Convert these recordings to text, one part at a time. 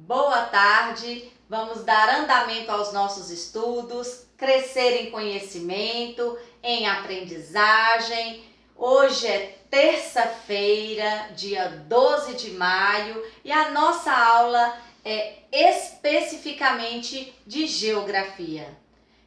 Boa tarde, vamos dar andamento aos nossos estudos, crescer em conhecimento, em aprendizagem. Hoje é terça-feira, dia 12 de maio, e a nossa aula é especificamente de geografia.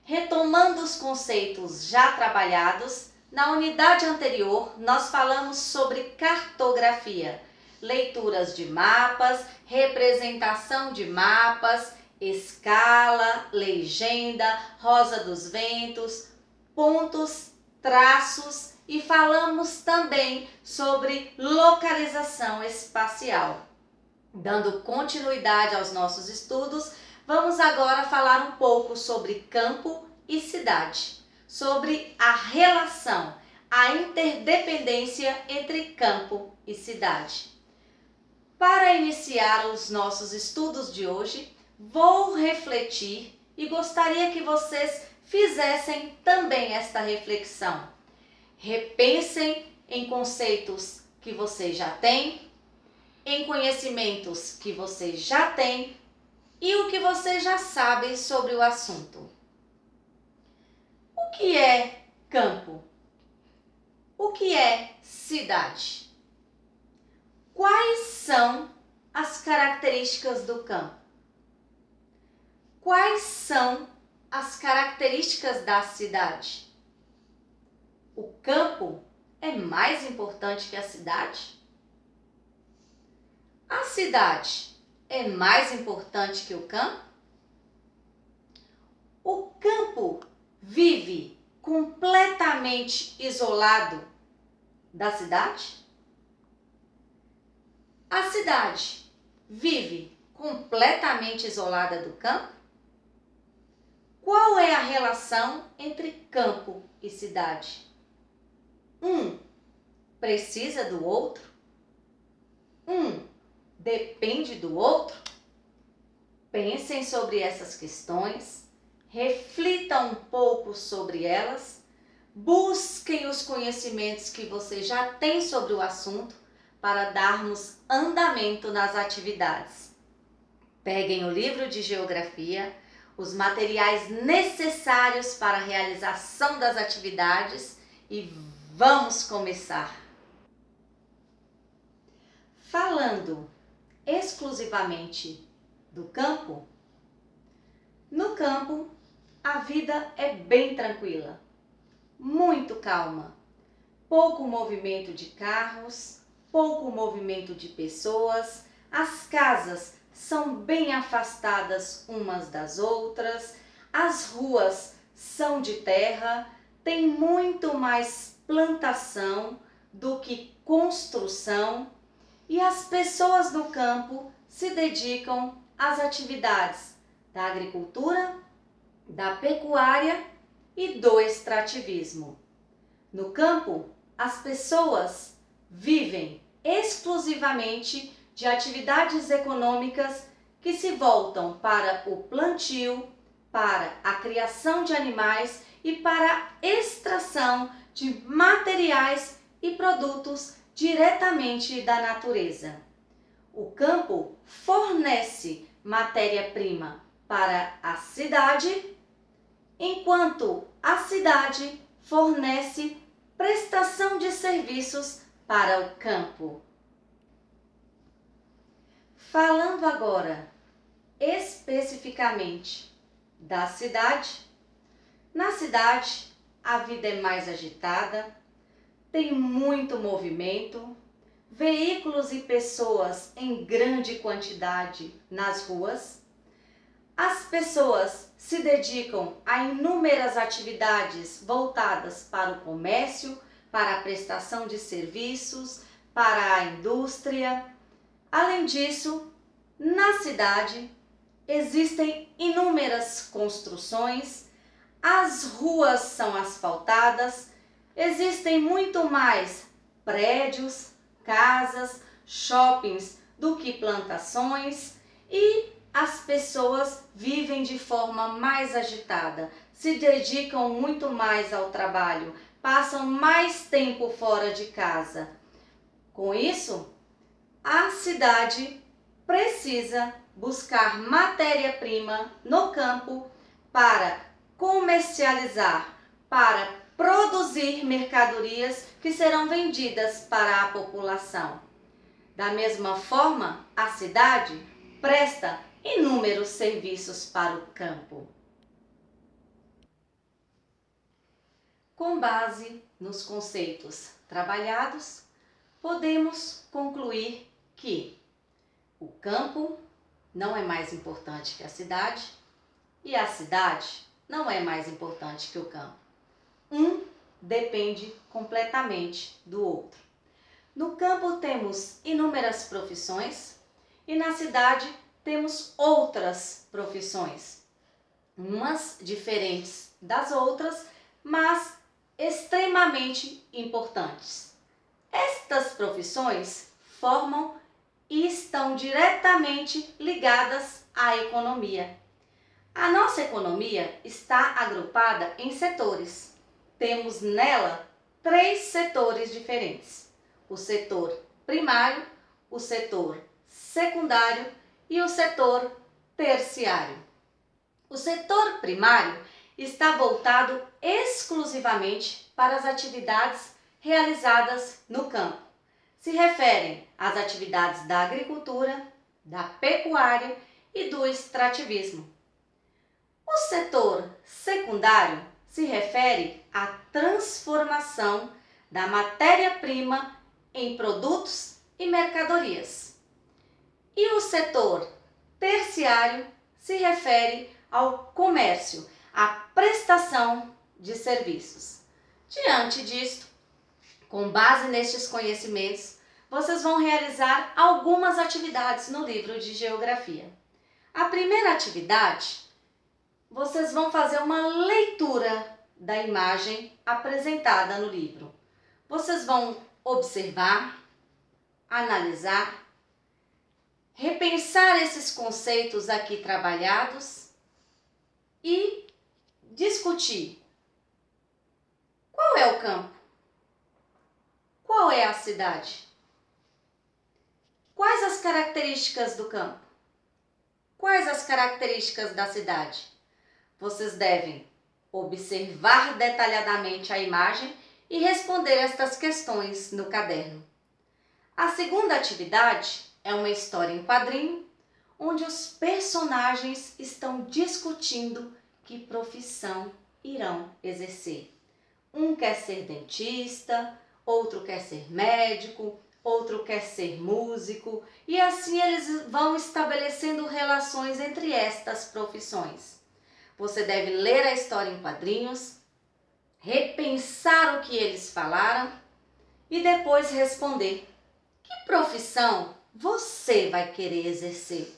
Retomando os conceitos já trabalhados, na unidade anterior nós falamos sobre cartografia, leituras de mapas, representação de mapas, escala, legenda, rosa dos ventos, pontos, traços e falamos também sobre localização espacial. Dando continuidade aos nossos estudos, vamos agora falar um pouco sobre campo e cidade, sobre a relação, a interdependência entre campo e cidade. Para iniciar os nossos estudos de hoje, vou refletir e gostaria que vocês fizessem também esta reflexão. Repensem em conceitos que vocês já têm, em conhecimentos que vocês já têm e o que vocês já sabem sobre o assunto. O que é campo? O que é cidade? Quais são as características do campo? Quais são as características da cidade? O campo é mais importante que a cidade? A cidade é mais importante que o campo? O campo vive completamente isolado da cidade? A cidade vive completamente isolada do campo? Qual é a relação entre campo e cidade? Um precisa do outro? Um depende do outro? Pensem sobre essas questões, reflitam um pouco sobre elas, busquem os conhecimentos que você já tem sobre o assunto para darmos andamento nas atividades. Peguem o livro de geografia, os materiais necessários para a realização das atividades e vamos começar. Falando exclusivamente do campo, no campo a vida é bem tranquila, muito calma, pouco movimento de carros, pouco movimento de pessoas, as casas são bem afastadas umas das outras, as ruas são de terra, tem muito mais plantação do que construção e as pessoas do campo se dedicam às atividades da agricultura, da pecuária e do extrativismo. No campo, as pessoas vivem exclusivamente de atividades econômicas que se voltam para o plantio, para a criação de animais e para a extração de materiais e produtos diretamente da natureza. O campo fornece matéria-prima para a cidade, enquanto a cidade fornece prestação de serviços para o campo. Falando agora especificamente da cidade, na cidade a vida é mais agitada, tem muito movimento, veículos e pessoas em grande quantidade nas ruas. As pessoas se dedicam a inúmeras atividades voltadas para o comércio, para a prestação de serviços, para a indústria. Além disso, na cidade existem inúmeras construções, as ruas são asfaltadas, existem muito mais prédios, casas, shoppings do que plantações e as pessoas vivem de forma mais agitada, se dedicam muito mais ao trabalho, passam mais tempo fora de casa. Com isso, a cidade precisa buscar matéria-prima no campo para comercializar, para produzir mercadorias que serão vendidas para a população. Da mesma forma, a cidade presta inúmeros serviços para o campo. Com base nos conceitos trabalhados, podemos concluir que o campo não é mais importante que a cidade e a cidade não é mais importante que o campo. Um depende completamente do outro. No campo temos inúmeras profissões e na cidade temos outras profissões, umas diferentes das outras, mas extremamente importantes. Estas profissões formam e estão diretamente ligadas à economia. A nossa economia está agrupada em setores. Temos nela 3 setores diferentes: o setor primário, o setor secundário e o setor terciário. O setor primário está voltado exclusivamente para as atividades realizadas no campo. Se referem às atividades da agricultura, da pecuária e do extrativismo. O setor secundário se refere à transformação da matéria-prima em produtos e mercadorias. E o setor terciário se refere ao comércio, à prestação de serviços. Diante disto, com base nestes conhecimentos, vocês vão realizar algumas atividades no livro de Geografia. A primeira atividade, vocês vão fazer uma leitura da imagem apresentada no livro. Vocês vão observar, analisar, repensar esses conceitos aqui trabalhados e discutir. Qual é o campo? Qual é a cidade? Quais as características do campo? Quais as características da cidade? Vocês devem observar detalhadamente a imagem e responder estas questões no caderno. A segunda atividade é uma história em quadrinho, onde os personagens estão discutindo que profissão irão exercer. Um quer ser dentista, outro quer ser médico, outro quer ser músico, e assim eles vão estabelecendo relações entre estas profissões. Você deve ler a história em quadrinhos, repensar o que eles falaram e depois responder. Que profissão você vai querer exercer?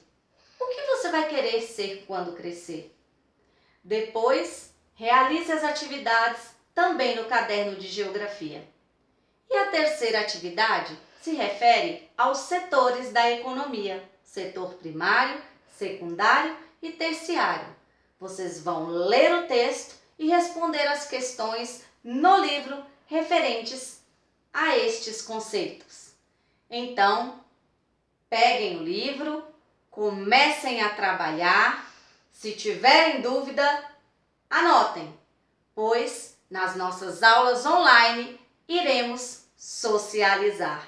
O que você vai querer ser quando crescer? Depois, realize as atividades também no caderno de Geografia. E a terceira atividade se refere aos setores da economia: setor primário, secundário e terciário. Vocês vão ler o texto e responder as questões no livro referentes a estes conceitos. Então, peguem o livro, comecem a trabalhar. Se tiverem dúvida, anotem, pois nas nossas aulas online iremos socializar.